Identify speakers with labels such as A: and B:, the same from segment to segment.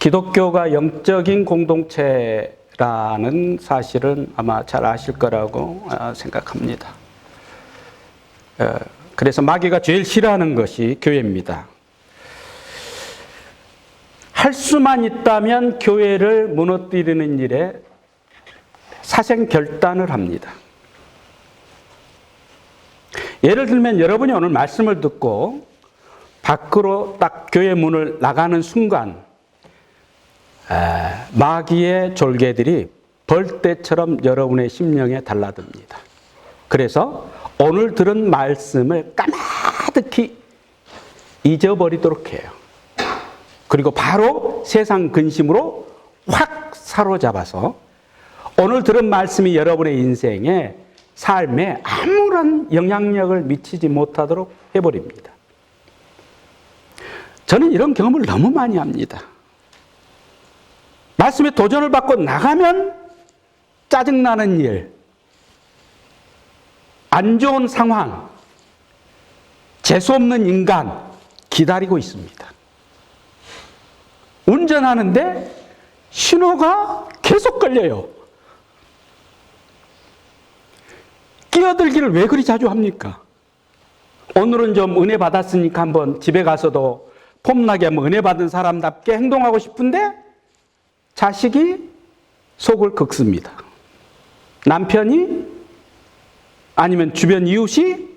A: 기독교가 영적인 공동체라는 사실은 아마 잘 아실 거라고 생각합니다. 그래서 마귀가 제일 싫어하는 것이 교회입니다. 할 수만 있다면 교회를 무너뜨리는 일에 사생결단을 합니다. 예를 들면 여러분이 오늘 말씀을 듣고 밖으로 딱 교회 문을 나가는 순간 마귀의 졸개들이 벌떼처럼 여러분의 심령에 달라듭니다. 그래서 오늘 들은 말씀을 까마득히 잊어버리도록 해요. 그리고 바로 세상 근심으로 확 사로잡아서 오늘 들은 말씀이 여러분의 인생에 삶에 아무런 영향력을 미치지 못하도록 해버립니다. 저는 이런 경험을 너무 많이 합니다. 말씀에 도전을 받고 나가면 짜증나는 일, 안 좋은 상황, 재수없는 인간 기다리고 있습니다. 운전하는데 신호가 계속 걸려요. 끼어들기를 왜 그리 자주 합니까? 오늘은 좀 은혜 받았으니까 한번 집에 가서도 폼나게 한번 은혜 받은 사람답게 행동하고 싶은데 자식이 속을 긁습니다. 남편이 아니면 주변 이웃이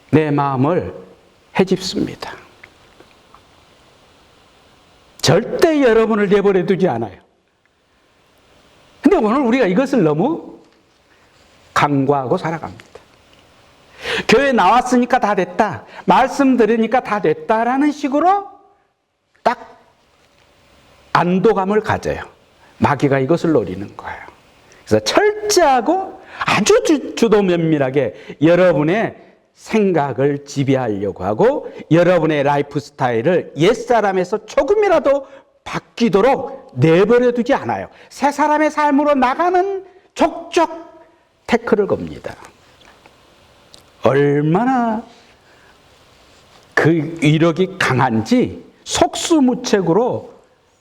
A: 내 마음을 헤집습니다. 절대 여러분을 내버려 두지 않아요. 근데 오늘 우리가 이것을 너무 간과하고 살아갑니다. 교회 나왔으니까 다 됐다. 말씀 들으니까 다 됐다라는 식으로 딱 안도감을 가져요. 마귀가 이것을 노리는 거예요. 그래서 철저하고 아주 주도 면밀하게 여러분의 생각을 지배하려고 하고 여러분의 라이프 스타일을 옛사람에서 조금이라도 바뀌도록 내버려 두지 않아요. 새 사람의 삶으로 나가는 족족 태클을 겁니다. 얼마나 그 위력이 강한지 속수무책으로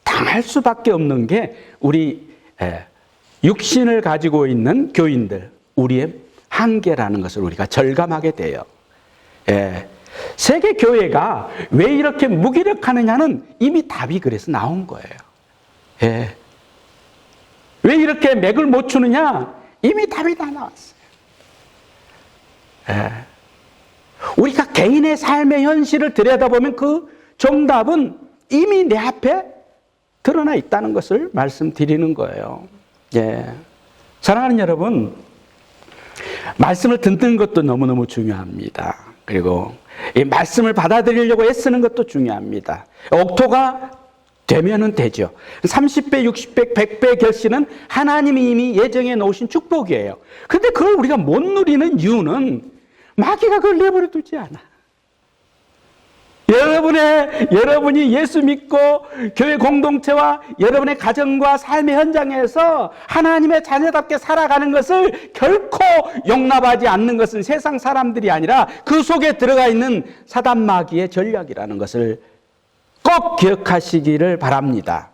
A: 당할 수밖에 없는 게 우리 육신을 가지고 있는 교인들, 우리의 한계라는 것을 우리가 절감하게 돼요. 세계 교회가 왜 이렇게 무기력하느냐는 이미 답이 그래서 나온 거예요. 왜 이렇게 맥을 못 추느냐? 이미 답이 다 나왔어요. 우리가 개인의 삶의 현실을 들여다보면 그 정답은 이미 내 앞에 드러나 있다는 것을 말씀드리는 거예요. 사랑하는 여러분, 말씀을 듣는 것도 너무너무 중요합니다. 그리고 이 말씀을 받아들이려고 애쓰는 것도 중요합니다. 옥토가 되면은 되죠. 30배, 60배, 100배 결실은 하나님이 이미 예정해 놓으신 축복이에요. 근데 그걸 우리가 못 누리는 이유는 마귀가 그걸 내버려 두지 않아. 여러분이 예수 믿고 교회 공동체와 여러분의 가정과 삶의 현장에서 하나님의 자녀답게 살아가는 것을 결코 용납하지 않는 것은 세상 사람들이 아니라 그 속에 들어가 있는 사단 마귀의 전략이라는 것을 꼭 기억하시기를 바랍니다.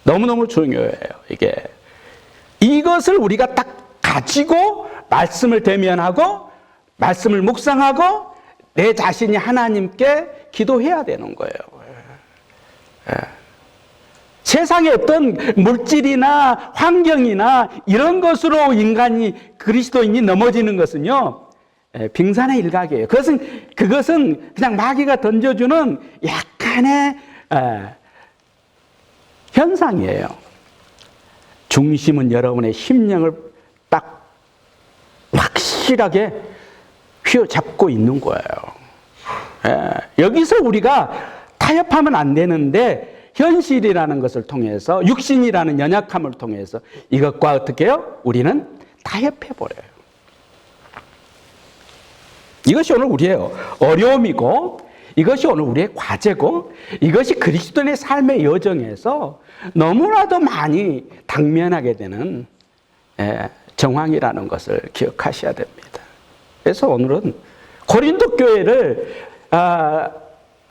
A: 너무너무 중요해요, 이게. 이것을 우리가 딱 가지고 말씀을 대면하고 말씀을 묵상하고 내 자신이 하나님께 기도해야 되는 거예요. 세상의 어떤 물질이나 환경이나 이런 것으로 인간이, 그리스도인이 넘어지는 것은요, 빙산의 일각이에요. 그것은 그냥 마귀가 던져주는 약간의 현상이에요. 중심은 여러분의 심령을 딱 확실하게 휘어잡고 있는 거예요. 여기서 우리가 타협하면 안 되는데 현실이라는 것을 통해서, 육신이라는 연약함을 통해서 이것과 어떻게 해요? 우리는 타협해버려요. 이것이 오늘 우리의 어려움이고, 이것이 오늘 우리의 과제고, 이것이 그리스도인의 삶의 여정에서 너무나도 많이 당면하게 되는 정황이라는 것을 기억하셔야 됩니다. 그래서 오늘은 고린도 교회를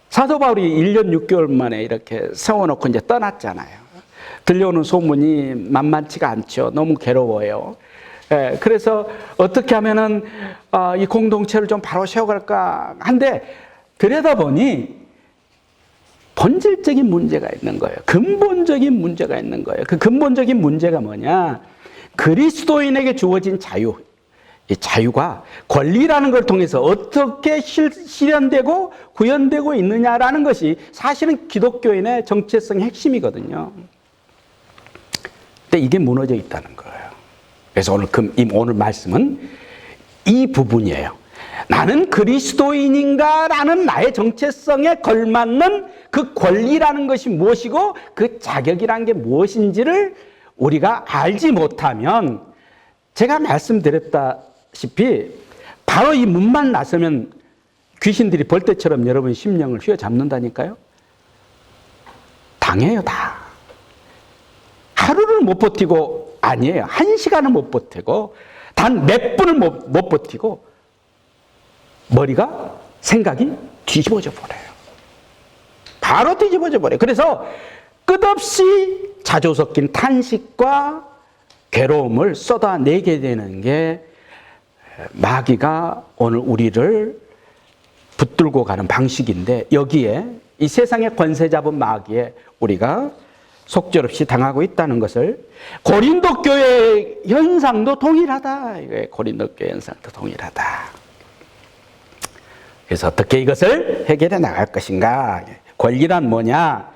A: 사도 바울이 1년 6개월 만에 이렇게 세워놓고 이제 떠났잖아요. 들려오는 소문이 만만치가 않죠. 너무 괴로워요. 그래서 어떻게 하면은 이 공동체를 좀 바로 세워갈까 한데 들여다보니 본질적인 문제가 있는 거예요. 근본적인 문제가 있는 거예요. 그 근본적인 문제가 뭐냐? 그리스도인에게 주어진 자유. 이 자유가 권리라는 걸 통해서 어떻게 실현되고 구현되고 있느냐라는 것이 사실은 기독교인의 정체성의 핵심이거든요. 근데 이게 무너져 있다는 거예요. 그래서 오늘 말씀은 이 부분이에요. 나는 그리스도인인가? 라는 나의 정체성에 걸맞는 그 권리라는 것이 무엇이고 그 자격이라는 게 무엇인지를 우리가 알지 못하면 제가 말씀드렸다시피 바로 이 문만 나서면 귀신들이 벌떼처럼 여러분 심령을 휘어잡는다니까요. 당해요, 다. 하루를 못 버티고 아니에요. 1시간을 못 버티고 단 몇 분을 못 버티고 머리가 생각이 뒤집어져 버려요. 바로 뒤집어져 버려요. 그래서 끝없이 자조 섞인 탄식과 괴로움을 쏟아내게 되는 게 마귀가 오늘 우리를 붙들고 가는 방식인데 여기에 이 세상의 권세 잡은 마귀에 우리가 속절없이 당하고 있다는 것을 고린도 교회의 현상도 동일하다. 고린도 교회 현상도 동일하다. 그래서 어떻게 이것을 해결해 나갈 것인가? 권리란 뭐냐?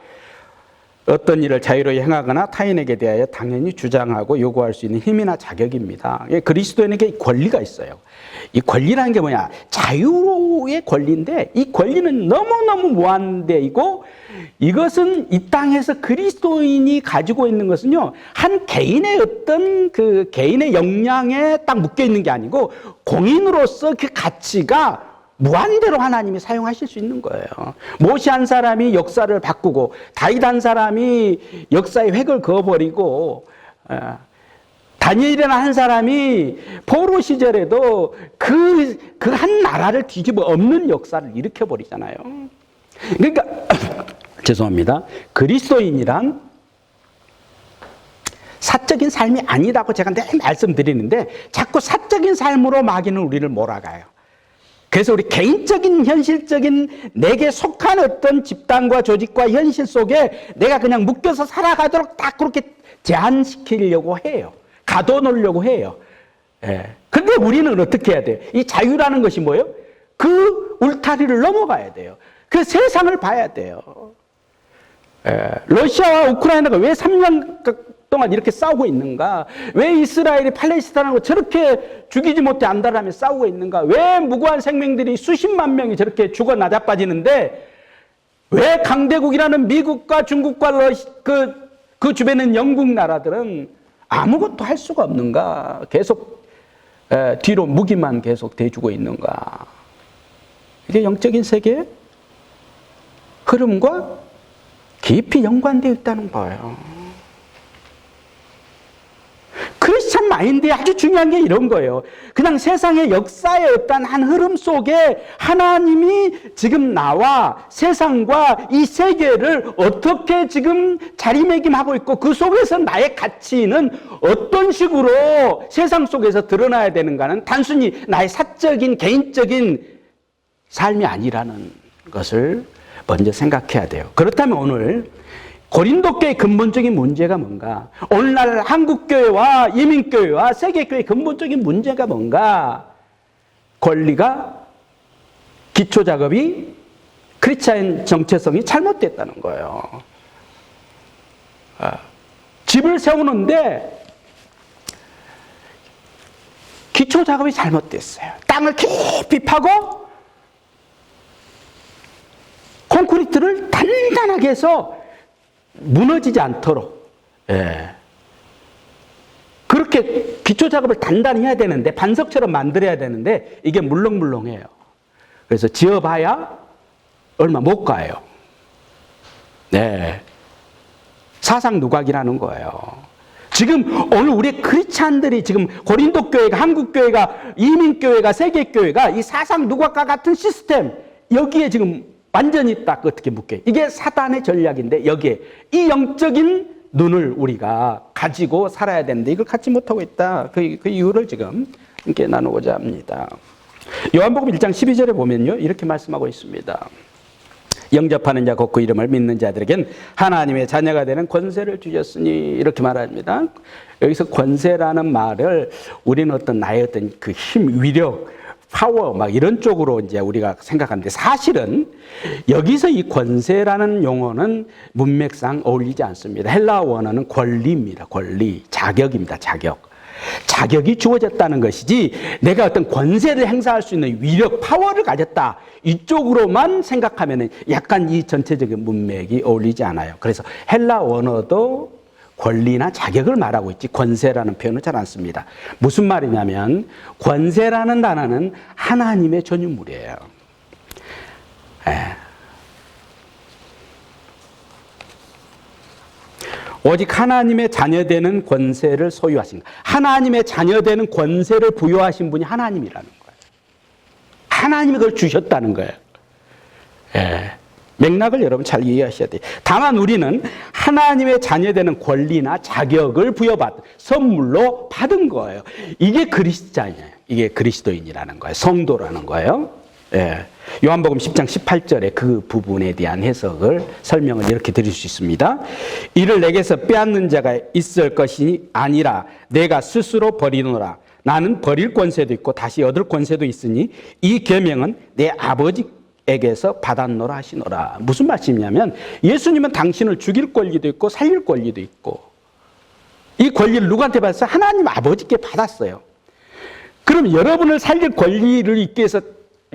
A: 어떤 일을 자유로이 행하거나 타인에게 대하여 당연히 주장하고 요구할 수 있는 힘이나 자격입니다. 그리스도인에게 권리가 있어요. 이 권리라는 게 뭐냐? 자유의 권리인데 이 권리는 너무너무 무한대이고 이것은 이 땅에서 그리스도인이 가지고 있는 것은요, 한 개인의 어떤 그 개인의 역량에 딱 묶여 있는 게 아니고 공인으로서 그 가치가 무한대로 하나님이 사용하실 수 있는 거예요. 모세 한 사람이 역사를 바꾸고 다윗 한 사람이 역사의 획을 그어버리고 다니엘이라는 한 사람이 포로 시절에도 그 한 나라를 뒤집어 엎는 역사를 일으켜버리잖아요. 그러니까 죄송합니다. 그리스도인이란 사적인 삶이 아니라고 제가 늘 말씀드리는데 자꾸 사적인 삶으로 마귀는 우리를 몰아가요. 그래서 우리 개인적인 현실적인 내게 속한 어떤 집단과 조직과 현실 속에 내가 그냥 묶여서 살아가도록 딱 그렇게 제한시키려고 해요. 가둬놓으려고 해요. 근데 우리는 어떻게 해야 돼요? 이 자유라는 것이 뭐예요? 그 울타리를 넘어가야 돼요. 그 세상을 봐야 돼요. 러시아와 우크라이나가 왜 3년 동안 이렇게 싸우고 있는가? 왜 이스라엘이 팔레스타인하고 저렇게 죽이지 못해 안달하며 싸우고 있는가? 왜 무고한 생명들이 수십만 명이 저렇게 죽어 나자빠지는데 왜 강대국이라는 미국과 중국과 그 주변에 있는 영국 나라들은 아무것도 할 수가 없는가? 계속 뒤로 무기만 계속 대주고 있는가? 이게 영적인 세계의 흐름과 깊이 연관되어 있다는 거예요. 크리스찬 마인드에 아주 중요한 게 이런 거예요. 그냥 세상의 역사의 어떤 한 흐름 속에 하나님이 지금 나와 세상과 이 세계를 어떻게 지금 자리매김하고 있고 그 속에서 나의 가치는 어떤 식으로 세상 속에서 드러나야 되는가는 단순히 나의 사적인 개인적인 삶이 아니라는 것을 먼저 생각해야 돼요. 그렇다면 오늘 고린도교의 근본적인 문제가 뭔가? 오늘날 한국교회와 이민교회와 세계교회의 근본적인 문제가 뭔가? 권리가, 기초작업이, 크리스찬 정체성이 잘못됐다는 거예요. 집을 세우는데 기초작업이 잘못됐어요. 땅을 깊이 파고 콘크리트를 단단하게 해서 무너지지 않도록 그렇게 기초 작업을 단단히 해야 되는데 반석처럼 만들어야 되는데 이게 물렁물렁해요. 그래서 지어봐야 얼마 못 가요. 사상 누각이라는 거예요. 지금 오늘 우리 크리스찬들이 지금 고린도 교회가 한국 교회가 이민 교회가 세계 교회가 이 사상 누각과 같은 시스템 여기에 지금 완전히 딱 어떻게 묶여요. 이게 사단의 전략인데 여기에 이 영적인 눈을 우리가 가지고 살아야 되는데 이걸 갖지 못하고 있다. 그 이유를 지금 함께 나누고자 합니다. 요한복음 1장 12절에 보면요, 이렇게 말씀하고 있습니다. 영접하는 자 곧 그 이름을 믿는 자들에겐 하나님의 자녀가 되는 권세를 주셨으니, 이렇게 말합니다. 여기서 권세라는 말을 우리는 나의 어떤 그 힘, 위력, 파워 막 이런 쪽으로 이제 우리가 생각하는데, 사실은 여기서 이 권세라는 용어는 문맥상 어울리지 않습니다. 헬라어 원어는 권리입니다. 권리, 자격입니다. 자격이 주어졌다는 것이지 내가 어떤 권세를 행사할 수 있는 위력, 파워를 가졌다, 이쪽으로만 생각하면 약간 이 전체적인 문맥이 어울리지 않아요. 그래서 헬라 원어도 권리나 자격을 말하고 있지 권세라는 표현을 잘 안 씁니다. 무슨 말이냐면 권세라는 단어는 하나님의 전유물이에요. 오직 하나님의 자녀되는 권세를 소유하신, 하나님의 자녀되는 권세를 부여하신 분이 하나님이라는 거예요. 하나님이 그걸 주셨다는 거예요. 맥락을 여러분 잘 이해하셔야 돼요. 다만 우리는 하나님의 자녀되는 권리나 자격을 부여받은, 선물로 받은 거예요. 이게 그리스도인이에요. 이게 그리스도인이라는 거예요. 성도라는 거예요. 요한복음 10장 18절에 그 부분에 대한 해석을, 설명을 이렇게 드릴 수 있습니다. 이를 내게서 빼앗는 자가 있을 것이 아니라 내가 스스로 버리노라. 나는 버릴 권세도 있고 다시 얻을 권세도 있으니 이 계명은 내 아버지에게서 받았노라 하시노라. 무슨 말씀이냐면 예수님은 당신을 죽일 권리도 있고 살릴 권리도 있고, 이 권리를 누구한테 받았어요? 하나님 아버지께 받았어요. 그럼 여러분을 살릴 권리를 있기 위해서,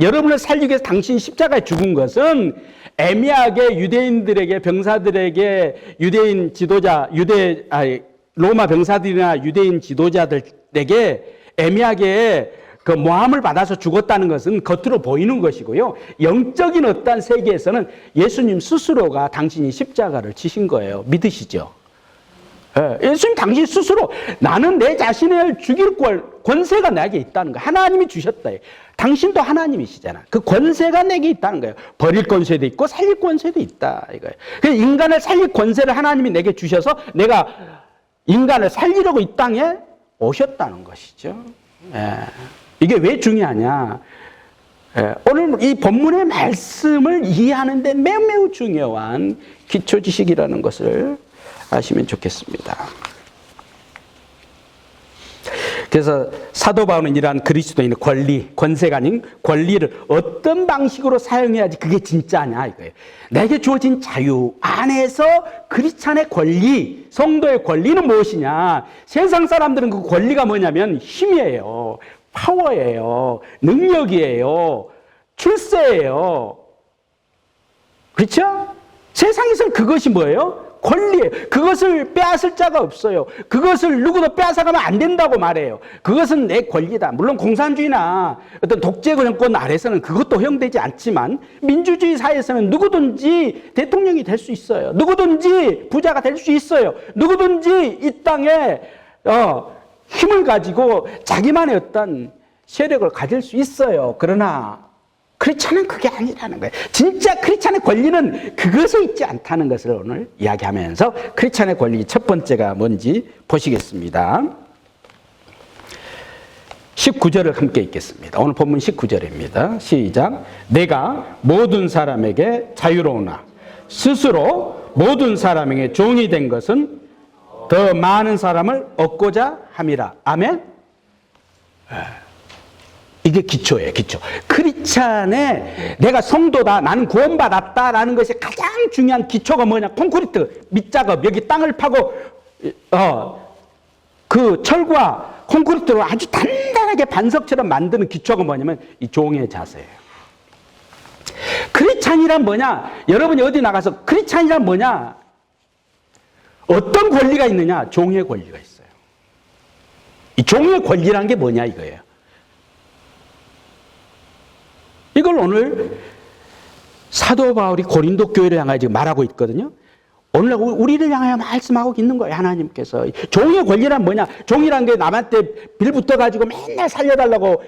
A: 여러분을 살리기 위해서 당신이 십자가에 죽은 것은 애매하게 유대인들에게, 병사들에게, 유대인 지도자, 로마 병사들이나 유대인 지도자들에게 애매하게 그 모함을 받아서 죽었다는 것은 겉으로 보이는 것이고요. 영적인 어떤 세계에서는 예수님 스스로가 당신이 십자가를 지신 거예요. 믿으시죠? 예수님 당신 스스로, 나는 내 자신을 죽일 권세가 내게 있다는 거예요. 하나님이 주셨다. 당신도 하나님이시잖아. 그 권세가 내게 있다는 거예요. 버릴 권세도 있고 살릴 권세도 있다, 이거예요. 그래서 인간을 살릴 권세를 하나님이 내게 주셔서 내가 인간을 살리려고 이 땅에 오셨다는 것이죠. 이게 왜 중요하냐? 오늘 이 본문의 말씀을 이해하는 데 매우 중요한 기초 지식이라는 것을 아시면 좋겠습니다. 그래서 사도 바울은 이러한 그리스도인의 권리, 권세가 아닌 권리를 어떤 방식으로 사용해야지 그게 진짜냐 이거예요. 내게 주어진 자유 안에서 크리스찬의 권리, 성도의 권리는 무엇이냐? 세상 사람들은 그 권리가 뭐냐면 힘이에요, 파워예요, 능력이에요, 출세예요. 그렇죠? 세상에서는 그것이 뭐예요? 권리예요. 그것을 빼앗을 자가 없어요. 그것을 누구도 빼앗아가면 안 된다고 말해요. 그것은 내 권리다. 물론 공산주의나 어떤 독재 정권 아래서는 그것도 허용되지 않지만, 민주주의 사회에서는 누구든지 대통령이 될 수 있어요. 누구든지 부자가 될 수 있어요. 누구든지 이 땅에 힘을 가지고 자기만의 어떤 세력을 가질 수 있어요. 그러나 크리스찬은 그게 아니라는 거예요. 진짜 크리스찬의 권리는 그것에 있지 않다는 것을 오늘 이야기하면서, 크리스찬의 권리 첫 번째가 뭔지 보시겠습니다. 19절을 함께 읽겠습니다. 오늘 본문 19절입니다. 시작. 내가 모든 사람에게 자유로우나 스스로 모든 사람에게 종이 된 것은 더 많은 사람을 얻고자 함이라. 아멘? 이게 기초예요, 기초. 크리스찬의 내가 성도다, 나는 구원받았다라는 것이 가장 중요한 기초가 뭐냐? 콘크리트, 밑작업, 여기 땅을 파고 그 철과 콘크리트로 아주 단단하게 반석처럼 만드는 기초가 뭐냐면 이 종의 자세예요. 크리스찬이란 뭐냐? 여러분이 어디 나가서 크리스찬이란 뭐냐? 어떤 권리가 있느냐? 종의 권리가 있어요. 이 종의 권리란 게 뭐냐 이거예요. 이걸 오늘 사도 바울이 고린도 교회를 향하여 지금 말하고 있거든요. 오늘 우리를 향하여 말씀하고 있는 거예요, 하나님께서. 종의 권리란 뭐냐? 종이란 게 남한테 빌붙어가지고 맨날 살려달라고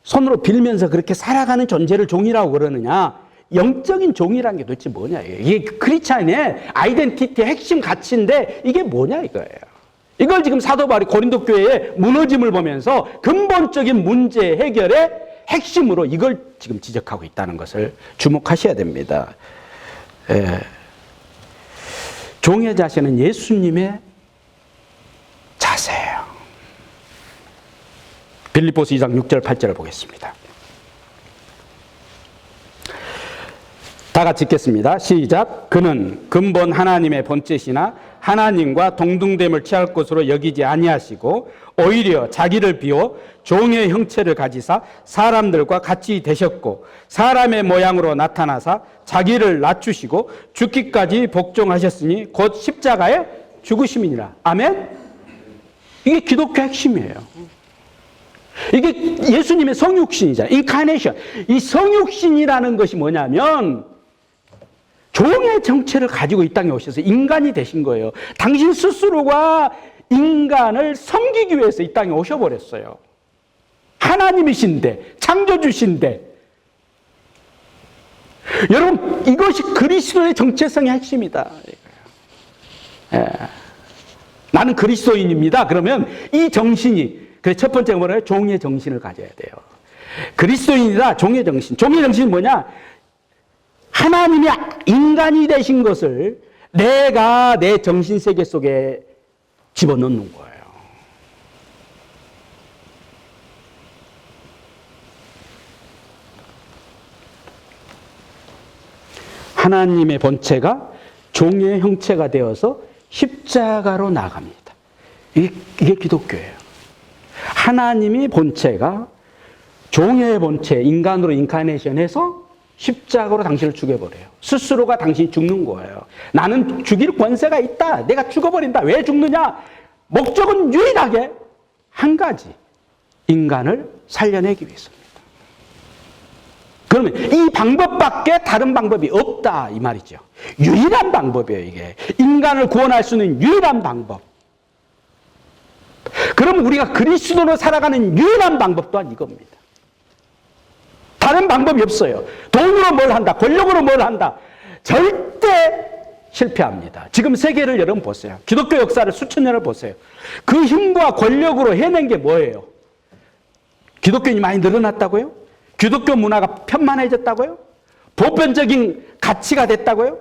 A: 손으로 빌면서 그렇게 살아가는 존재를 종이라고 그러느냐? 영적인 종이라는 게 도대체 뭐냐? 이게 크리스찬의 아이덴티티의 핵심 가치인데 이게 뭐냐 이거예요. 이걸 지금 사도 바울이 고린도 교회의 무너짐을 보면서 근본적인 문제 해결의 핵심으로 이걸 지금 지적하고 있다는 것을 주목하셔야 됩니다. 종의 자세는 예수님의 자세예요. 빌립보서 2장 6절 8절을 보겠습니다. 다 같이 읽겠습니다. 시작. 그는 근본 하나님의 본체시나 하나님과 동등됨을 취할 것으로 여기지 아니하시고 오히려 자기를 비워 종의 형체를 가지사 사람들과 같이 되셨고 사람의 모양으로 나타나사 자기를 낮추시고 죽기까지 복종하셨으니 곧 십자가에 죽으심이니라. 아멘? 이게 기독교 핵심이에요. 이게 예수님의 성육신이잖아요. 인카네이션. 이 성육신이라는 것이 뭐냐면 종의 정체를 가지고 이 땅에 오셔서 인간이 되신 거예요. 당신 스스로가 인간을 섬기기 위해서 이 땅에 오셔버렸어요. 하나님이신데, 창조주신데. 여러분, 이것이 그리스도의 정체성의 핵심이다. 예. 나는 그리스도인입니다. 그러면 이 정신이, 그래서 첫 번째가 뭐래요? 종의 정신을 가져야 돼요. 그리스도인이다, 종의 정신. 종의 정신은 뭐냐? 하나님이 인간이 되신 것을 내가 내 정신세계 속에 집어넣는 거예요. 하나님의 본체가 종의 형체가 되어서 십자가로 나갑니다. 이게 기독교예요. 하나님이 본체가 종의 본체, 인간으로 인카네이션해서 십자가로 당신을 죽여버려요. 스스로가 당신이 죽는 거예요. 나는 죽일 권세가 있다. 내가 죽어버린다. 왜 죽느냐? 목적은 유일하게 한 가지. 인간을 살려내기 위해서입니다. 그러면 이 방법밖에 다른 방법이 없다 이 말이죠. 유일한 방법이에요. 이게 인간을 구원할 수 있는 유일한 방법. 그럼 우리가 그리스도로 살아가는 유일한 방법 또한 이겁니다. 다른 방법이 없어요. 돈으로 뭘 한다, 권력으로 뭘 한다. 절대 실패합니다. 지금 세계를 여러분 보세요. 기독교 역사를 수천 년을 보세요. 그 힘과 권력으로 해낸 게 뭐예요? 기독교인이 많이 늘어났다고요? 기독교 문화가 편만해졌다고요? 보편적인 가치가 됐다고요?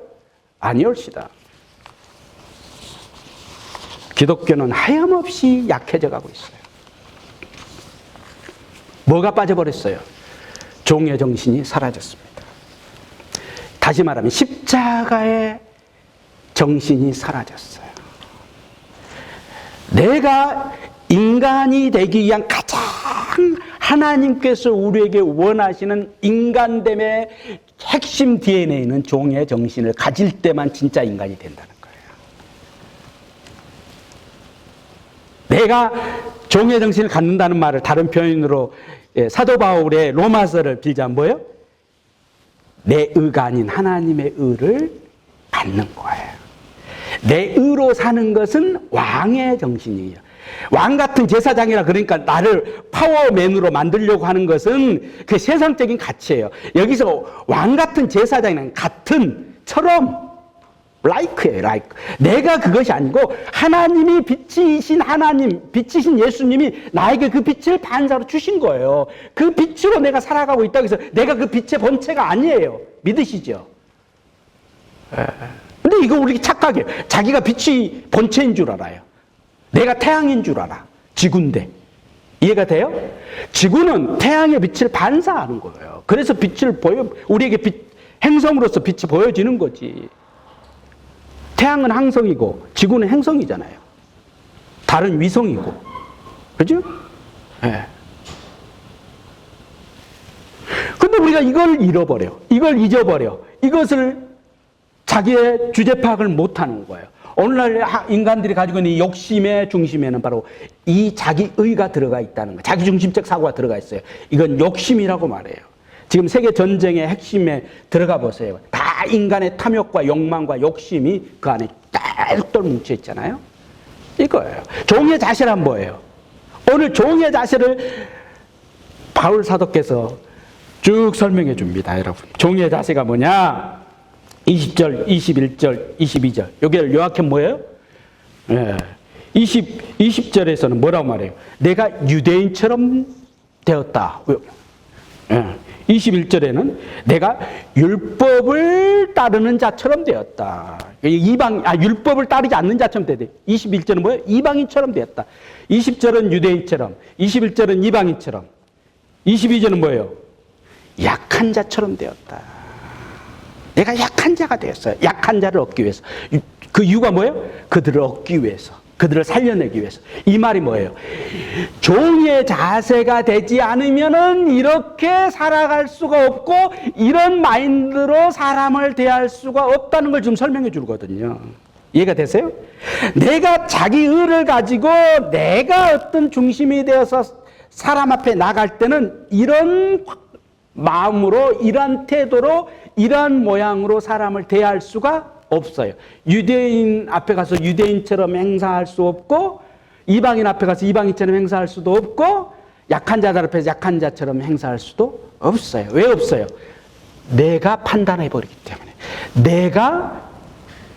A: 아니올시다. 기독교는 하염없이 약해져 가고 있어요. 뭐가 빠져버렸어요? 종의 정신이 사라졌습니다. 다시 말하면 십자가의 정신이 사라졌어요. 내가 인간이 되기 위한 가장 하나님께서 우리에게 원하시는 인간됨의 핵심 DNA는 종의 정신을 가질 때만 진짜 인간이 된다는 거예요. 내가 종의 정신을 갖는다는 말을 다른 표현으로 사도 바울의 로마서를 빌자면 뭐예요? 내 의가 아닌 하나님의 의를 갖는 거예요. 내 의로 사는 것은 왕의 정신이에요. 왕 같은 제사장이라 그러니까 나를 파워맨으로 만들려고 하는 것은 그 세상적인 가치예요. 여기서 왕 같은 제사장이란 같은, 처럼, like예요, like. 내가 그것이 아니고 하나님이 빛이신 하나님, 빛이신 예수님이 나에게 그 빛을 반사로 주신 거예요. 그 빛으로 내가 살아가고 있다고 해서 내가 그 빛의 본체가 아니에요. 믿으시죠? 근데 이거 우리 착각이에요. 자기가 빛이 본체인 줄 알아요. 내가 태양인 줄 알아. 지구인데. 이해가 돼요? 지구는 태양의 빛을 반사하는 거예요. 그래서 빛을 우리에게 행성으로서 빛이 보여지는 거지. 태양은 항성이고 지구는 행성이잖아요. 다른 위성이고. 그죠? 네. 근데 우리가 이걸 잃어버려. 이걸 잊어버려. 이것을 자기의 주제 파악을 못하는 거예요. 오늘날 인간들이 가지고 있는 이 욕심의 중심에는 바로 이 자기의가 들어가 있다는 거예요. 자기중심적 사고가 들어가 있어요. 이건 욕심이라고 말해요. 지금 세계 전쟁의 핵심에 들어가 보세요. 다 인간의 탐욕과 욕망과 욕심이 그 안에 똘똘 뭉쳐 있잖아요. 이거예요. 종의 자세란 뭐예요? 오늘 종의 자세를 바울 사도께서 쭉 설명해 줍니다, 여러분. 종의 자세가 뭐냐? 20절, 21절, 22절. 여기 요약하면 뭐예요? 20절에서는 뭐라고 말해요? 내가 유대인처럼 되었다. 21절에는 내가 율법을 따르는 자처럼 되었다. 율법을 따르지 않는 자처럼 되었다. 21절은 뭐예요? 이방인처럼 되었다. 20절은 유대인처럼, 21절은 이방인처럼, 22절은 뭐예요? 약한 자처럼 되었다. 내가 약한 자가 되었어요. 약한 자를 얻기 위해서. 그 이유가 뭐예요? 그들을 얻기 위해서. 그들을 살려내기 위해서. 이 말이 뭐예요? 종의 자세가 되지 않으면은 이렇게 살아갈 수가 없고 이런 마인드로 사람을 대할 수가 없다는 걸 지금 설명해 주거든요. 이해가 되세요? 내가 자기 의를 가지고 내가 어떤 중심이 되어서 사람 앞에 나갈 때는 이런 마음으로, 이런 태도로, 이런 모양으로 사람을 대할 수가 없어요. 유대인 앞에 가서 유대인처럼 행사할 수 없고, 이방인 앞에 가서 이방인처럼 행사할 수도 없고, 약한 자들 앞에서 약한 자처럼 행사할 수도 없어요. 왜 없어요? 내가 판단해버리기 때문에. 내가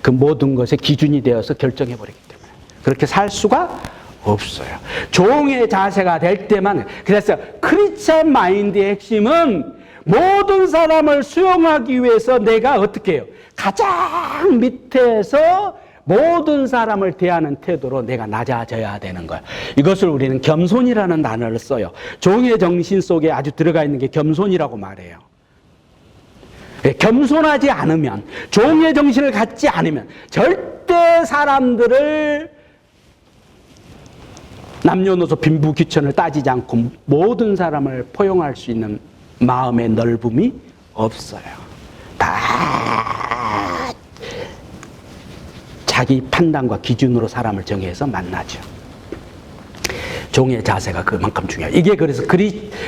A: 그 모든 것의 기준이 되어서 결정해버리기 때문에. 그렇게 살 수가 없어요. 종의 자세가 될 때만. 그래서 크리스찬 마인드의 핵심은 모든 사람을 수용하기 위해서 내가 어떻게 해요? 가장 밑에서 모든 사람을 대하는 태도로 내가 낮아져야 되는 거야. 이것을 우리는 겸손이라는 단어를 써요. 종의 정신 속에 아주 들어가 있는 게 겸손이라고 말해요. 겸손하지 않으면, 종의 정신을 갖지 않으면 절대 사람들을 남녀노소 빈부귀천을 따지지 않고 모든 사람을 포용할 수 있는 마음의 넓음이 없어요. 다 자기 판단과 기준으로 사람을 정해서 만나죠. 종의 자세가 그만큼 중요해요. 이게 그래서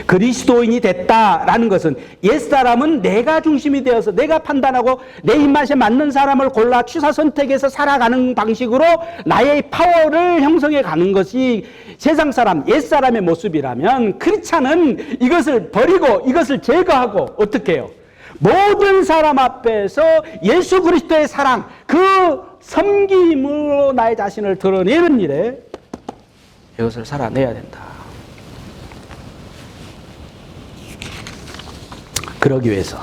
A: 그리스도인이 됐다라는 것은 옛사람은 내가 중심이 되어서 내가 판단하고 내 입맛에 맞는 사람을 골라 취사 선택해서 살아가는 방식으로 나의 파워를 형성해 가는 것이 세상 사람, 옛사람의 모습이라면 크리스찬은 이것을 버리고 이것을 제거하고 어떻게 해요? 모든 사람 앞에서 예수 그리스도의 사랑, 그 섬김으로 나의 자신을 드러내는 일에 이것을 살아내야 된다. 그러기 위해서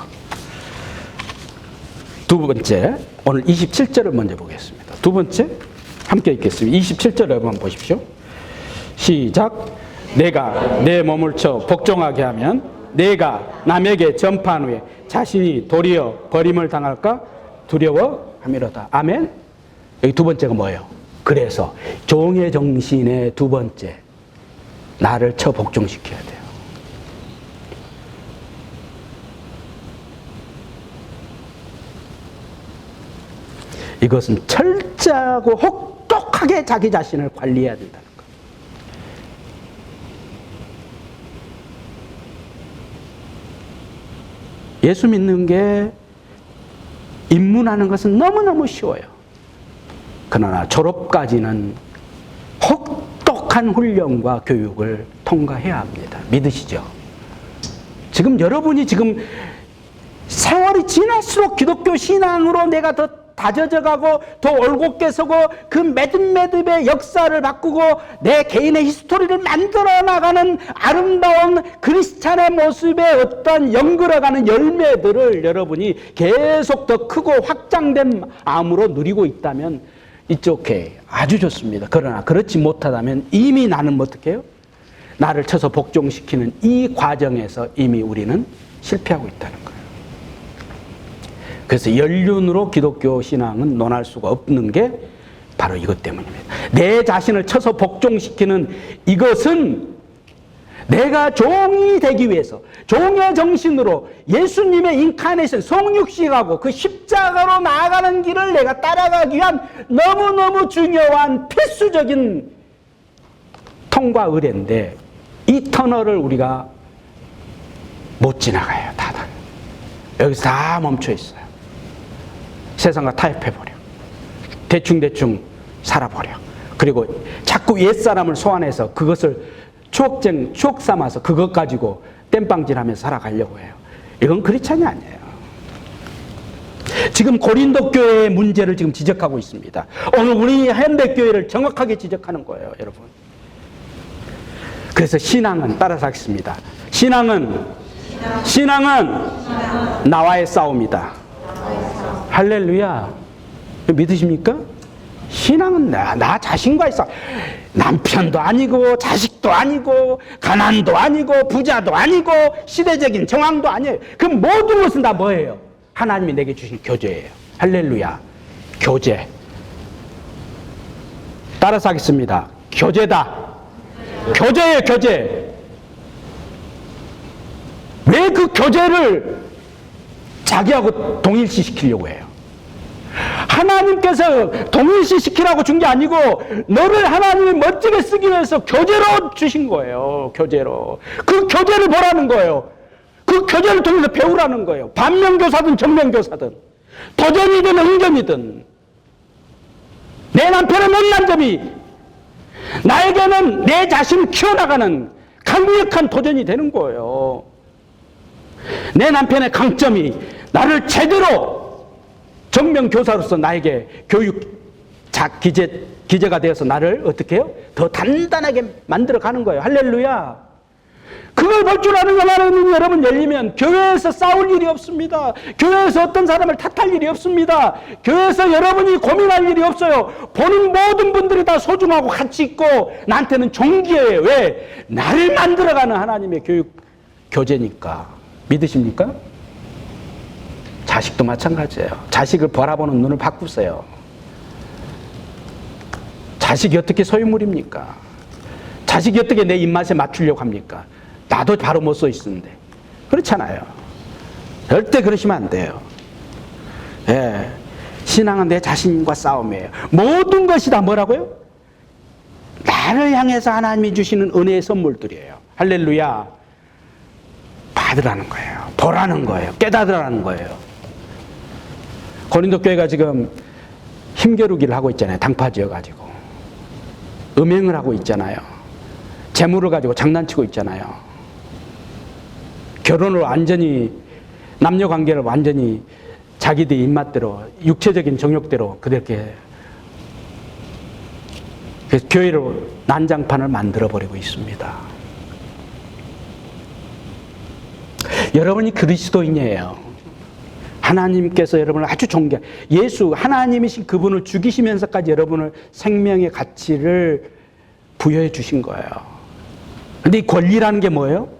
A: 두 번째, 오늘 27절을 먼저 보겠습니다. 두 번째, 함께 읽겠습니다. 27절을 한번 보십시오. 시작. 내가 내 몸을 쳐 복종하게 하면 내가 남에게 전파한 후에 자신이 도리어 버림을 당할까 두려워함이로다. 아멘. 여기 두 번째가 뭐예요? 그래서 종의 정신의 두 번째, 나를 쳐 복종시켜야 돼요. 이것은 철저하고 혹독하게 자기 자신을 관리해야 된다는 거예요. 예수 믿는 게 입문하는 것은 너무너무 쉬워요. 그러나 졸업까지는 혹독한 훈련과 교육을 통과해야 합니다. 믿으시죠? 지금 여러분이 지금 세월이 지날수록 기독교 신앙으로 내가 더 다져져 가고 더 올곧게 서고 그 매듭매듭의 역사를 바꾸고 내 개인의 히스토리를 만들어 나가는 아름다운 크리스찬의 모습에 어떤 연결어가는 열매들을 여러분이 계속 더 크고 확장된 마음으로 누리고 있다면 It's okay. 아주 좋습니다. 그러나 그렇지 못하다면 이미 나는 어떻게 해요? 나를 쳐서 복종시키는 이 과정에서 이미 우리는 실패하고 있다는 거예요. 그래서 연륜으로 기독교 신앙은 논할 수가 없는 게 바로 이것 때문입니다. 내 자신을 쳐서 복종시키는 이것은 내가 종이 되기 위해서 종의 정신으로 예수님의 인카네이션, 성육식하고 그 십자가로 나아가는 길을 내가 따라가기 위한 너무너무 중요한 필수적인 통과 의례인데 이 터널을 우리가 못 지나가요. 다들. 여기서 다 멈춰 있어요. 세상과 타협해버려. 대충대충 살아버려. 그리고 자꾸 옛사람을 소환해서 그것을 추억 삼아서 그것 가지고 땜빵질하면서 살아가려고 해요. 이건 크리스찬이 아니에요. 지금 고린도 교회의 문제를 지금 지적하고 있습니다. 오늘 우리 현대 교회를 정확하게 지적하는 거예요, 여러분. 그래서 신앙은 따라서 하겠습니다. 신앙은 나와의 싸움이다. 할렐루야. 믿으십니까? 신앙은 나 자신과의 싸움. 남편도 아니고 자식도 아니고 가난도 아니고 부자도 아니고 시대적인 정황도 아니에요. 그 모든 것은 다 뭐예요? 하나님이 내게 주신 교제예요. 할렐루야. 교제. 따라서 하겠습니다. 교제다. 교제예요, 교제. 왜 그 교제를 자기하고 동일시 시키려고 해요? 하나님께서 동일시 시키라고 준 게 아니고 너를 하나님이 멋지게 쓰기 위해서 교제로 주신 거예요. 교제로. 그 교제를 보라는 거예요. 그 교제를 통해서 배우라는 거예요. 반면교사든 정면교사든 도전이든 응전이든 내 남편의 못난 점이 나에게는 내 자신을 키워나가는 강력한 도전이 되는 거예요. 내 남편의 강점이 나를 제대로 정면교사로서 나에게 기제가 되어서 나를 어떻게 해요? 더 단단하게 만들어가는 거예요. 할렐루야. 그걸 볼 줄 아는 하나님은 여러분 열리면 교회에서 싸울 일이 없습니다. 교회에서 어떤 사람을 탓할 일이 없습니다. 교회에서 여러분이 고민할 일이 없어요. 보는 모든 분들이 다 소중하고 가치 있고 나한테는 존귀해요. 왜? 나를 만들어가는 하나님의 교제니까. 믿으십니까? 자식도 마찬가지예요. 자식을 바라보는 눈을 바꾸세요. 자식이 어떻게 소유물입니까? 자식이 어떻게 내 입맛에 맞추려고 합니까? 나도 바로 못 서 있는데. 그렇잖아요. 절대 그러시면 안 돼요. 예. 신앙은 내 자신과 싸움이에요. 모든 것이 다 뭐라고요? 나를 향해서 하나님이 주시는 은혜의 선물들이에요. 할렐루야. 받으라는 거예요. 보라는 거예요. 깨닫으라는 거예요. 고린도 교회가 지금 힘겨루기를 하고 있잖아요. 당파 지어가지고. 음행을 하고 있잖아요. 재물을 가지고 장난치고 있잖아요. 결혼을 완전히, 남녀관계를 완전히 자기들 입맛대로, 육체적인 정욕대로 그렇게 교회를 난장판을 만들어버리고 있습니다. 여러분이 그리스도인이에요. 하나님께서 여러분을 아주 예수, 하나님이신 그분을 죽이시면서까지 여러분을 생명의 가치를 부여해 주신 거예요. 근데 이 권리라는 게 뭐예요?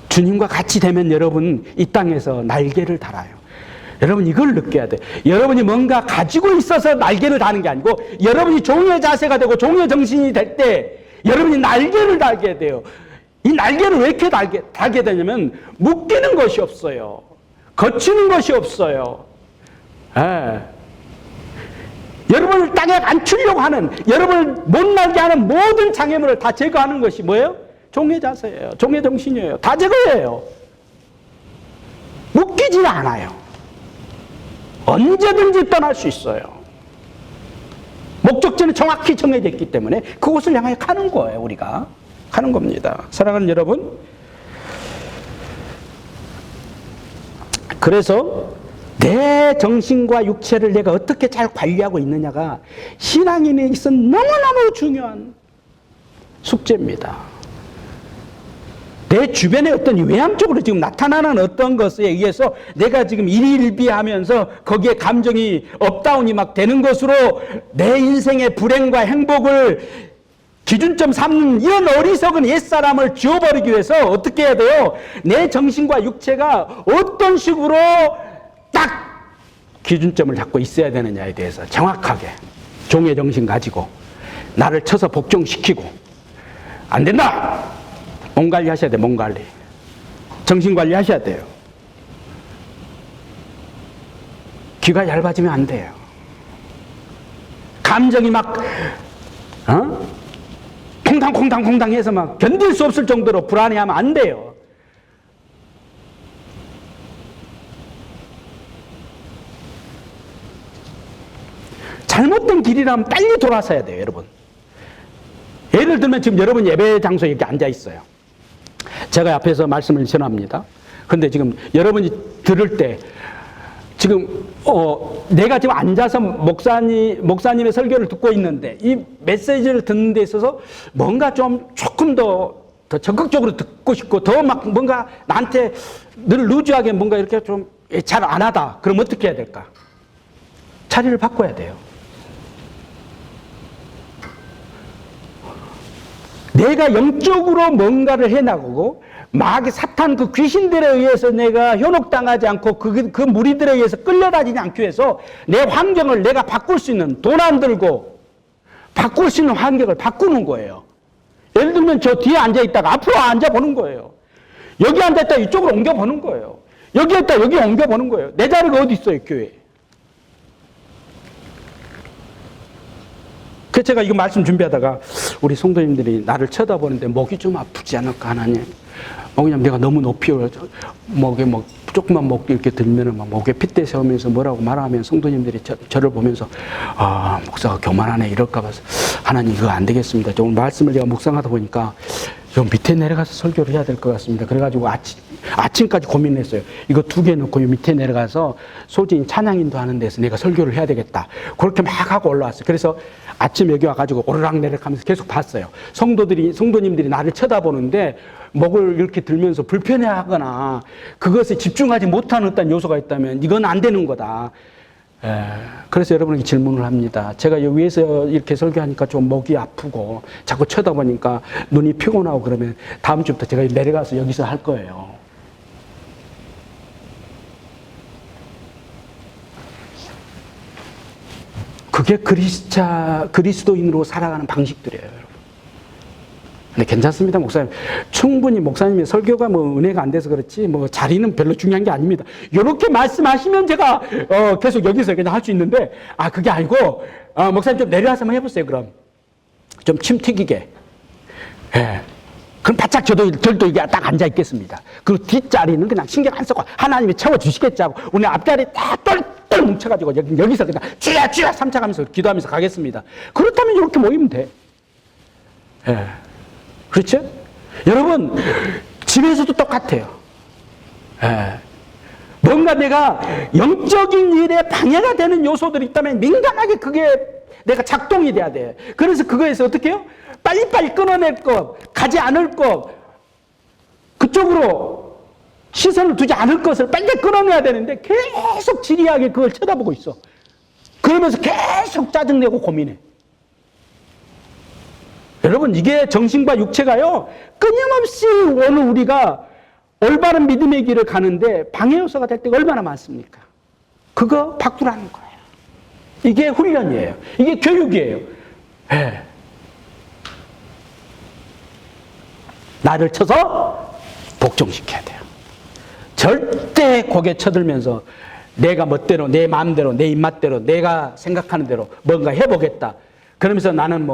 A: 주님과 같이 되면 여러분 이 땅에서 날개를 달아요. 여러분 이걸 느껴야 돼요. 여러분이 뭔가 가지고 있어서 날개를 다는 게 아니고 여러분이 종의 자세가 되고 종의 정신이 될 때 여러분이 날개를 달게 돼요. 이 날개를 왜 이렇게 달게 되냐면 묶이는 것이 없어요. 거치는 것이 없어요. 예. 여러분을 땅에 앉추려고 하는, 여러분을 못 날게 하는 모든 장애물을 다 제거하는 것이 뭐예요? 종의 자세예요. 종의 정신이에요. 다 제거해요. 묶이지 않아요. 언제든지 떠날 수 있어요. 목적지는 정확히 정해져 있기 때문에 그곳을 향해 가는 거예요. 우리가 가는 겁니다. 사랑하는 여러분, 그래서 내 정신과 육체를 내가 어떻게 잘 관리하고 있느냐가 신앙인에 있어 너무너무 중요한 숙제입니다. 내 주변에 어떤 외향적으로 지금 나타나는 어떤 것에 의해서 내가 지금 일희일비하면서 거기에 감정이 업다운이 막 되는 것으로 내 인생의 불행과 행복을 기준점 삼는 이런 어리석은 옛사람을 지워버리기 위해서 어떻게 해야 돼요? 내 정신과 육체가 어떤 식으로 딱 기준점을 잡고 있어야 되느냐에 대해서 정확하게 종의 정신 가지고 나를 쳐서 복종시키고 안 된다! 몸 관리 하셔야 돼요. 몸 관리. 정신 관리 하셔야 돼요. 귀가 얇아지면 안 돼요. 감정이 막 콩당콩당 해서 막 견딜 수 없을 정도로 불안해하면 안 돼요. 잘못된 길이라면 빨리 돌아서야 돼요, 여러분. 예를 들면 지금 여러분 예배 장소에 이렇게 앉아 있어요. 제가 앞에서 말씀을 전합니다. 근데 지금 여러분이 들을 때 지금 내가 지금 앉아서 목사님의 설교를 듣고 있는데 이 메시지를 듣는 데 있어서 뭔가 좀 조금 더 적극적으로 듣고 싶고 더 막 뭔가 나한테 늘 루즈하게 뭔가 이렇게 좀 잘 안 하다. 그럼 어떻게 해야 될까? 자리를 바꿔야 돼요. 내가 영적으로 뭔가를 해나가고 마귀 사탄 그 귀신들에 의해서 내가 현혹당하지 않고 그 무리들에 의해서 끌려다니지 않기 위해서 내 환경을 내가 바꿀 수 있는, 돈 안 들고 바꿀 수 있는 환경을 바꾸는 거예요. 예를 들면 저 뒤에 앉아있다가 앞으로 앉아보는 거예요. 여기 앉아있다가 이쪽으로 옮겨보는 거예요. 여기 있다가 여기 옮겨보는 거예요. 내 자리가 어디 있어요, 교회에. 그래서 제가 이거 말씀 준비하다가 우리 성도님들이 나를 쳐다보는데 목이 좀 아프지 않을까, 하나님. 그냥 내가 너무 높이 목에 조금만 목 이렇게 들면은 막 목에 핏대 세우면서 뭐라고 말하면 성도님들이 저를 보면서 목사가 교만하네 이럴까 봐서 하나님 이거 안 되겠습니다. 오늘 말씀을 제가 묵상하다 보니까 좀 밑에 내려가서 설교를 해야 될 것 같습니다. 그래가지고 아침까지 고민을 했어요. 이거 2개 넣고 밑에 내려가서 소진 찬양인도 하는 데서 내가 설교를 해야 되겠다. 그렇게 막 하고 올라왔어요. 그래서 아침 여기 와가지고 오르락내리락 하면서 계속 봤어요. 성도님들이 나를 쳐다보는데 목을 이렇게 들면서 불편해하거나 그것에 집중하지 못하는 어떤 요소가 있다면 이건 안 되는 거다. 그래서 여러분에게 질문을 합니다. 제가 여기 위에서 이렇게 설교하니까 좀 목이 아프고 자꾸 쳐다보니까 눈이 피곤하고 그러면 다음 주부터 제가 내려가서 여기서 할 거예요. 그게 그리스도인으로 살아가는 방식들이에요, 여러분. 근데 괜찮습니다, 목사님. 충분히 목사님의 설교가 은혜가 안 돼서 그렇지, 자리는 별로 중요한 게 아닙니다. 요렇게 말씀하시면 제가, 계속 여기서 그냥 할 수 있는데, 그게 아니고, 목사님 좀 내려와서 한번 해보세요, 그럼. 좀 침 튀기게. 예. 그럼 바짝 저도 이게 딱 앉아 있겠습니다. 그리고 뒷자리는 그냥 신경 안 쓰고 하나님이 채워주시겠지 하고, 오늘 앞자리 딱 똘똘 뭉쳐가지고 여기서 그냥 쥐야 삼차가면서 기도하면서 가겠습니다. 그렇다면 이렇게 모이면 돼. 예. 그렇죠? 여러분, 집에서도 똑같아요. 뭔가 내가 영적인 일에 방해가 되는 요소들이 있다면 민감하게 그게 내가 작동이 돼야 돼. 그래서 그거에서 어떻게 해요? 빨리빨리 끊어낼 것, 가지 않을 것, 그쪽으로 시선을 두지 않을 것을 빨리 끊어내야 되는데 계속 지리하게 그걸 쳐다보고 있어. 그러면서 계속 짜증내고 고민해. 여러분, 이게 정신과 육체가요, 끊임없이 오늘 우리가 올바른 믿음의 길을 가는데 방해 요소가 될 때가 얼마나 많습니까? 그거 바꾸라는 거예요. 이게 훈련이에요. 이게 교육이에요. 네. 나를 쳐서 복종시켜야 돼요. 절대 고개 쳐들면서 내가 멋대로, 내 마음대로, 내 입맛대로, 내가 생각하는 대로 뭔가 해보겠다. 그러면서 나는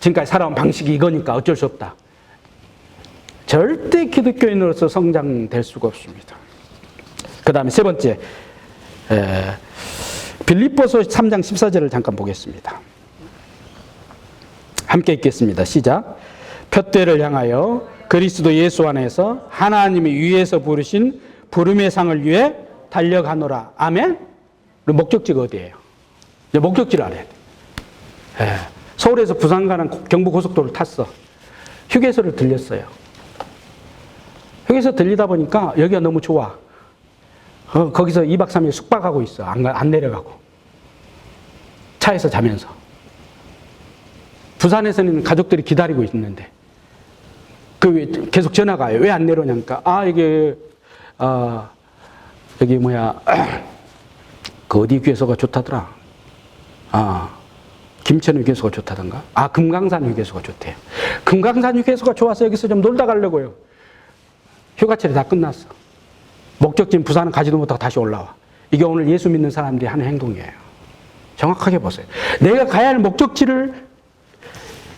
A: 지금까지 살아온 방식이 이거니까 어쩔 수 없다. 절대 기독교인으로서 성장될 수가 없습니다. 그 다음에 세 번째, 빌립보서 3장 14절을 잠깐 보겠습니다. 함께 읽겠습니다. 시작. 푯대를 향하여 그리스도 예수 안에서 하나님이 위에서 부르신 부름의 상을 위해 달려가노라. 아멘? 우리 목적지가 어디예요? 이제 목적지를 알아야 돼. 서울에서 부산 가는 경부고속도로를 탔어. 휴게소를 들렸어요. 휴게소 들리다 보니까 여기가 너무 좋아. 거기서 2박 3일 숙박하고 있어. 안 내려가고. 차에서 자면서. 부산에서는 가족들이 기다리고 있는데 계속 전화가 와요. 왜 안 내려오냐니까. 여기 그 어디 휴게소가 좋다더라. 김천 휴게소가 좋다던가. 금강산 휴게소가 좋대요. 금강산 휴게소가 좋아서 여기서 좀 놀다 가려고요. 휴가철이 다 끝났어. 목적지인 부산은 가지도 못하고 다시 올라와. 이게 오늘 예수 믿는 사람들이 하는 행동이에요. 정확하게 보세요. 내가 가야 할 목적지를,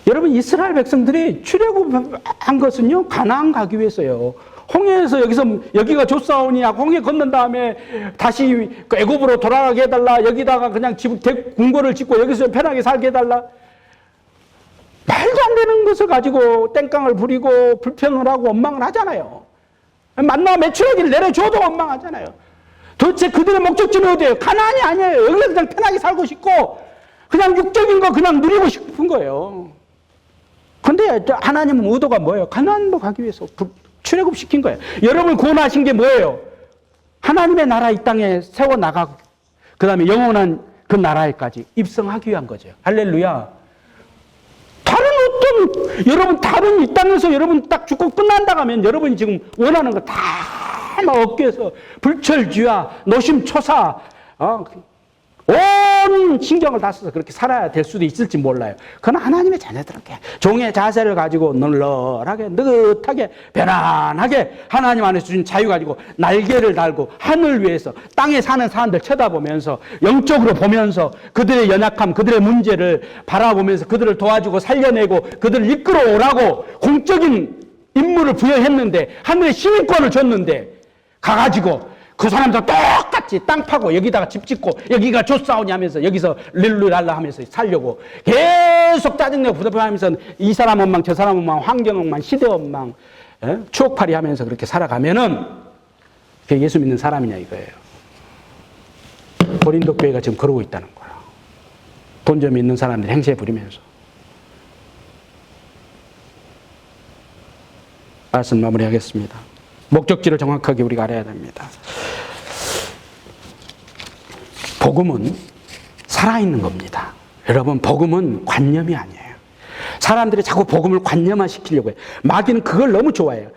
A: 여러분, 이스라엘 백성들이 출애굽한 것은요, 가나안 가기 위해서요. 홍해에서 여기가 좋사오니 홍해 건넌 다음에 다시 애굽으로 돌아가게 해달라. 여기다가 그냥 궁궐을 짓고 여기서 편하게 살게 해달라. 말 말도 안 되는 것을 가지고 땡깡을 부리고 불평을 하고 원망을 하잖아요. 만나 매출하기를 내려줘도 원망하잖아요. 도대체 그들의 목적지는 어디예요? 가나안이 아니에요. 여기서 그냥 편하게 살고 싶고 그냥 육적인 거 그냥 누리고 싶은 거예요. 근데 하나님은 의도가 뭐예요? 가나안으로 가기 위해서 출애굽시킨 거예요. 여러분을 구원하신 게 뭐예요? 하나님의 나라 이 땅에 세워나가고 그 다음에 영원한 그 나라에까지 입성하기 위한 거죠. 할렐루야. 여러분 다른 이 땅에서 여러분 딱 죽고 끝난다 하면 여러분이 지금 원하는 거 다 막 얻기위해서 불철주야 노심초사 온 신경을 다 써서 그렇게 살아야 될 수도 있을지 몰라요. 그건 하나님의 자녀들에게 종의 자세를 가지고 널널하게 느긋하게 편안하게 하나님 안에서 주신 자유 가지고 날개를 달고 하늘 위에서 땅에 사는 사람들 쳐다보면서 영적으로 보면서 그들의 연약함 그들의 문제를 바라보면서 그들을 도와주고 살려내고 그들을 이끌어 오라고 공적인 임무를 부여했는데 하늘의 시민권을 줬는데 가가지고 그 사람도 똑같이 땅 파고 여기다가 집 짓고 여기가 조싸우냐 하면서 여기서 릴루랄라 하면서 살려고 계속 짜증내고 부담하면서 이 사람 원망 저 사람 원망 환경 원망 시대 원망 추억팔이 하면서 그렇게 살아가면은 그게 예수 믿는 사람이냐 이거예요. 고린도 교회가 지금 그러고 있다는 거예요. 돈 좀 있는 사람들이 행세 부리면서. 말씀 마무리하겠습니다. 목적지를 정확하게 우리가 알아야 됩니다. 복음은 살아있는 겁니다. 여러분, 복음은 관념이 아니에요. 사람들이 자꾸 복음을 관념화시키려고 해요. 마귀는 그걸 너무 좋아해요.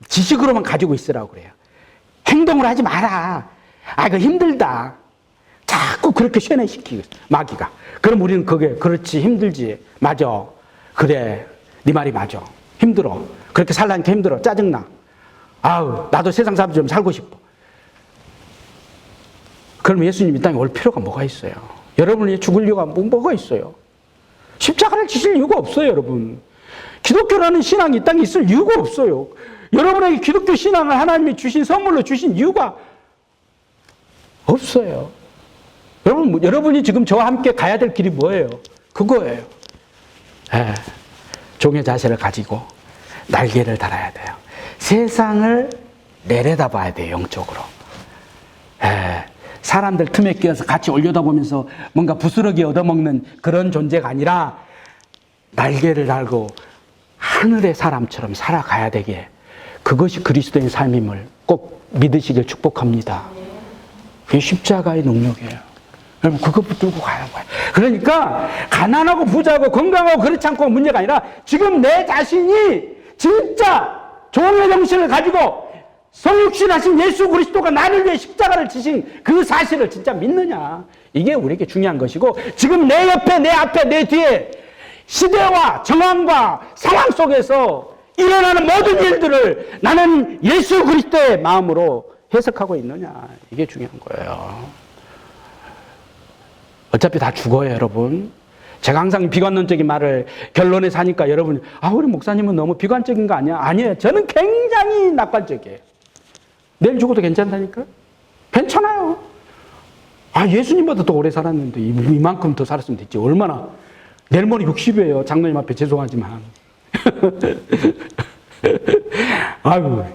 A: 지식으로만 가지고 있으라고 그래요. 행동을 하지 마라. 그거 힘들다. 자꾸 그렇게 쇠뇌시키고 마귀가. 그럼 우리는 그게 그렇지 힘들지. 맞아. 그래. 네 말이 맞아. 힘들어. 그렇게 살라니까 힘들어. 짜증나. 나도 세상 사람 좀 살고 싶어. 그럼 예수님 이 땅에 올 필요가 뭐가 있어요? 여러분이 죽을 이유가 뭐가 있어요? 십자가를 지실 이유가 없어요, 여러분. 기독교라는 신앙이 이 땅에 있을 이유가 없어요. 여러분에게 기독교 신앙을 하나님이 주신 선물로 주신 이유가 없어요. 여러분이 지금 저와 함께 가야 될 길이 뭐예요? 그거예요. 종의 자세를 가지고 날개를 달아야 돼요. 세상을 내려다봐야 돼요, 영적으로. 사람들 틈에 끼어서 같이 올려다보면서 뭔가 부스러기 얻어먹는 그런 존재가 아니라 날개를 달고 하늘의 사람처럼 살아가야 되게 그것이 그리스도인 삶임을 꼭 믿으시길 축복합니다. 그게 십자가의 능력이에요. 여러분 그거 붙들고 가는 거예요. 그러니까 가난하고 부자고 건강하고 그렇지 않고 문제가 아니라 지금 내 자신이 진짜 종의 정신을 가지고 성육신하신 예수 그리스도가 나를 위해 십자가를 지신 그 사실을 진짜 믿느냐. 이게 우리에게 중요한 것이고 지금 내 옆에 내 앞에 내 뒤에 시대와 정황과 상황 속에서 일어나는 모든 일들을 나는 예수 그리스도의 마음으로 해석하고 있느냐. 이게 중요한 거예요. 어차피 다 죽어요, 여러분. 제가 항상 비관론적인 말을 결론에서 하니까 여러분, 우리 목사님은 너무 비관적인 거 아니야? 아니에요. 저는 굉장히 낙관적이에요. 내일 죽어도 괜찮다니까? 괜찮아요. 예수님보다 더 오래 살았는데 이만큼 더 살았으면 됐지. 얼마나. 내일 모레 60이에요. 장로님 앞에 죄송하지만. 아이고,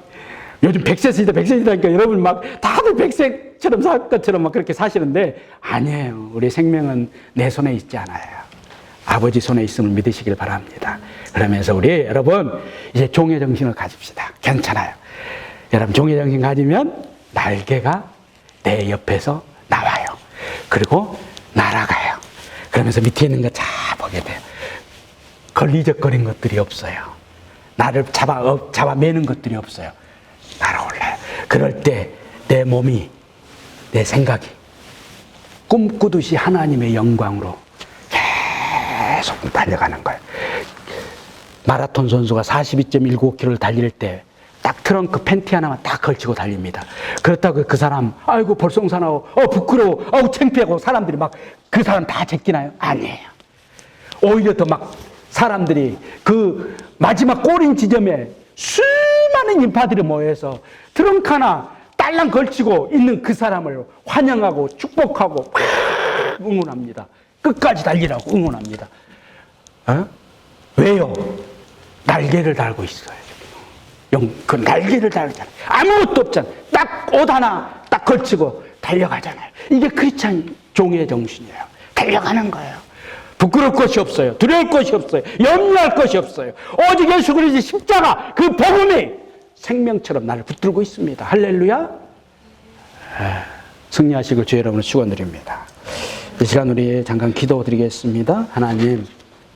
A: 요즘 100세시다 여러분 막 다들 100세처럼 살 것처럼 막 그렇게 사시는데 아니에요. 우리 생명은 내 손에 있지 않아요. 아버지 손에 있음을 믿으시길 바랍니다. 그러면서 우리 여러분 이제 종의 정신을 가집시다. 괜찮아요. 여러분 종의 정신 가지면 날개가 내 옆에서 나와요. 그리고 날아가요. 그러면서 밑에 있는 거 잘 보게 돼요. 걸리적거린 것들이 없어요. 나를 잡아매는 것들이 없어요. 날아올라요. 그럴 때 내 몸이 내 생각이 꿈꾸듯이 하나님의 영광으로 계속 달려가는 거예요. 마라톤 선수가 42.195km를 달릴 때 딱 트렁크 팬티 하나만 딱 걸치고 달립니다. 그렇다고 그 사람 아이고 볼썽사나워 부끄러워 창피하고 사람들이 막 그 사람 다 제끼나요? 아니에요. 오히려 더 막 사람들이 그 마지막 골인 지점에 수많은 인파들이 모여서 트렁크 하나 딸랑 걸치고 있는 그 사람을 환영하고 축복하고 응원합니다. 끝까지 달리라고 응원합니다. 왜요? 날개를 달고 있어요. 그 날개를 달잖아요. 아무것도 없잖아요. 딱 옷 하나 딱 걸치고 달려가잖아요. 이게 크리스찬 종의 정신이에요. 달려가는 거예요. 부끄러울 것이 없어요. 두려울 것이 없어요. 염려할 것이 없어요. 오직 예수 그리스도의 십자가 그 복음이 생명처럼 나를 붙들고 있습니다. 할렐루야. 승리하시길 주의 이름으로 축원드립니다. 이 시간 우리 잠깐 기도드리겠습니다. 하나님,